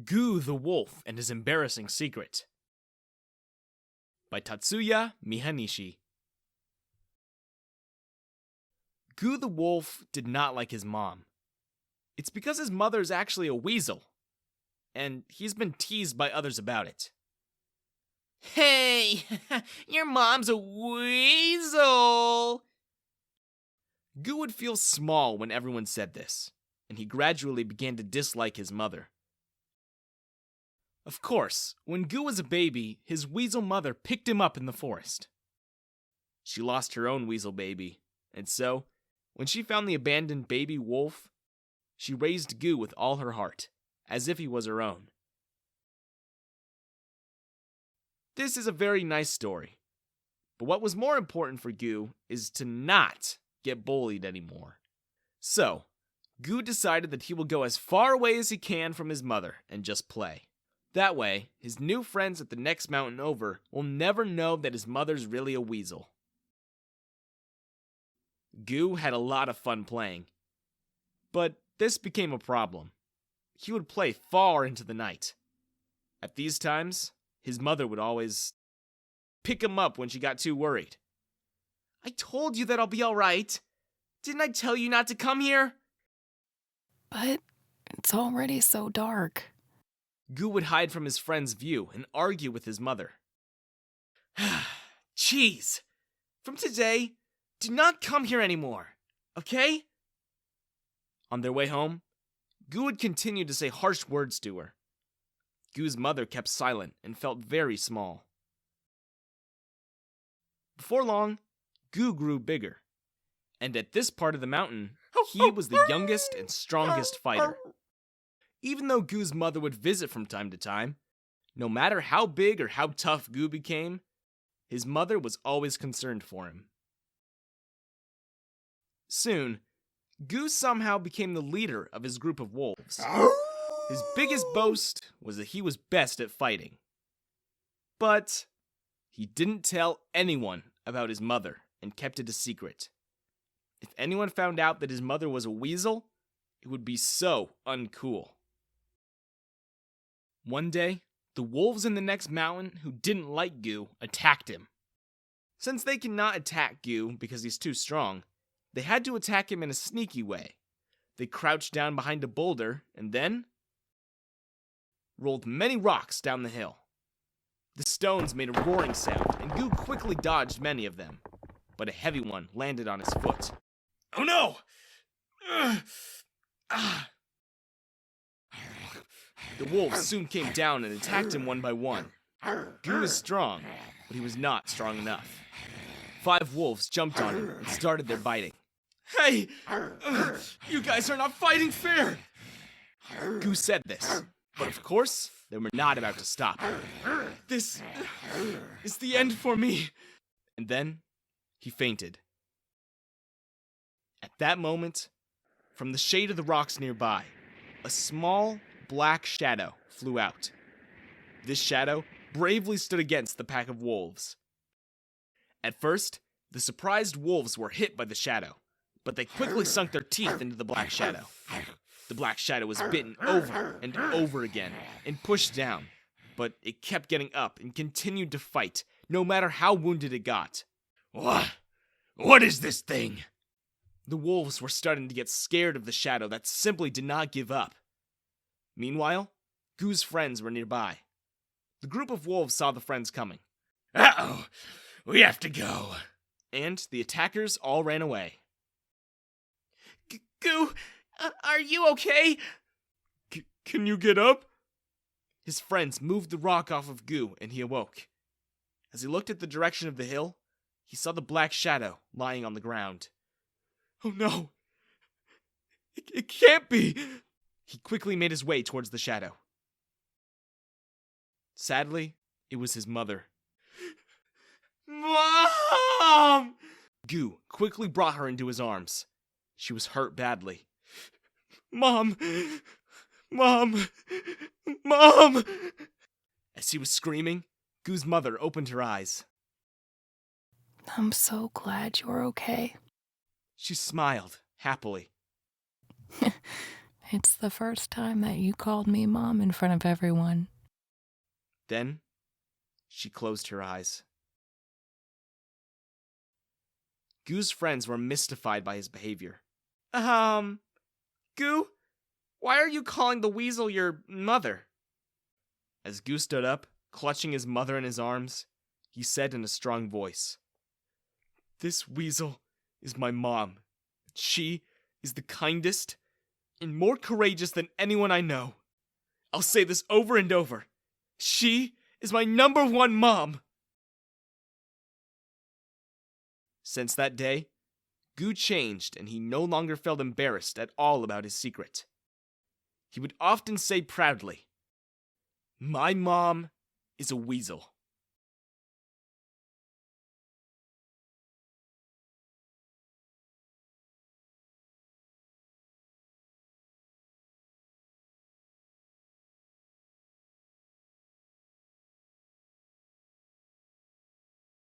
Goo the Wolf and His Embarrassing Secret by Tatsuya Miyanishi. Goo the Wolf did not like his mom. It's because his mother is actually a weasel, and he's been teased by others about it. Hey, your mom's a weasel! Goo would feel small when everyone said this, and he gradually began to dislike his mother. Of course, when Goo was a baby, his weasel mother picked him up in the forest. She lost her own weasel baby, and so, when she found the abandoned baby wolf, she raised Goo with all her heart, as if he was her own. This is a very nice story, but what was more important for Goo is to not get bullied anymore. So, Goo decided that he will go as far away as he can from his mother and just play. That way, his new friends at the next mountain over will never know that his mother's really a weasel. Goo had a lot of fun playing, but this became a problem. He would play far into the night. At these times, his mother would always pick him up when she got too worried. I told you that I'll be all right. Didn't I tell you not to come here? But it's already so dark. Goo would hide from his friend's view and argue with his mother. Jeez! From today, do not come here anymore, okay? On their way home, Goo would continue to say harsh words to her. Goo's mother kept silent and felt very small. Before long, Goo grew bigger, and at this part of the mountain, he was the youngest and strongest fighter. Even though Goo's mother would visit from time to time, no matter how big or how tough Goo became, his mother was always concerned for him. Soon, Goo somehow became the leader of his group of wolves. His biggest boast was that he was best at fighting. But he didn't tell anyone about his mother and kept it a secret. If anyone found out that his mother was a weasel, it would be so uncool. One day, the wolves in the next mountain who didn't like Goo attacked him. Since they cannot attack Goo because he's too strong, they had to attack him in a sneaky way. They crouched down behind a boulder and then rolled many rocks down the hill. The stones made a roaring sound, and Goo quickly dodged many of them, but a heavy one landed on his foot. Oh no! The wolves soon came down and attacked him one by one. Goo was strong, but he was not strong enough. 5 wolves jumped on him and started their biting. Hey! You guys are not fighting fair! Goo said this, but of course, they were not about to stop. This is the end for me. And then, he fainted. At that moment, from the shade of the rocks nearby, a small black shadow flew out. This shadow bravely stood against the pack of wolves. At first, the surprised wolves were hit by the shadow, but they quickly sunk their teeth into the black shadow. The black shadow was bitten over and over again and pushed down, but it kept getting up and continued to fight, no matter how wounded it got. What is this thing? The wolves were starting to get scared of the shadow that simply did not give up. Meanwhile, Goo's friends were nearby. The group of wolves saw the friends coming. Uh-oh, we have to go. And the attackers all ran away. Goo, are you okay? Can you get up? His friends moved the rock off of Goo and he awoke. As he looked at the direction of the hill, he saw the black shadow lying on the ground. Oh no! It can't be! He quickly made his way towards the shadow. Sadly, it was his mother. Mom! Goo quickly brought her into his arms. She was hurt badly. Mom! Mom! Mom! As he was screaming, Goo's mother opened her eyes. I'm so glad you're okay. She smiled happily. It's the first time that you called me Mom in front of everyone. Then, she closed her eyes. Goo's friends were mystified by his behavior. Goo, why are you calling the weasel your mother? As Goo stood up, clutching his mother in his arms, he said in a strong voice, "This weasel is my mom. She is the kindest and more courageous than anyone I know. I'll say this over and over. She is my #1 mom." Since that day, Goo changed and he no longer felt embarrassed at all about his secret. He would often say proudly, "My mom is a weasel."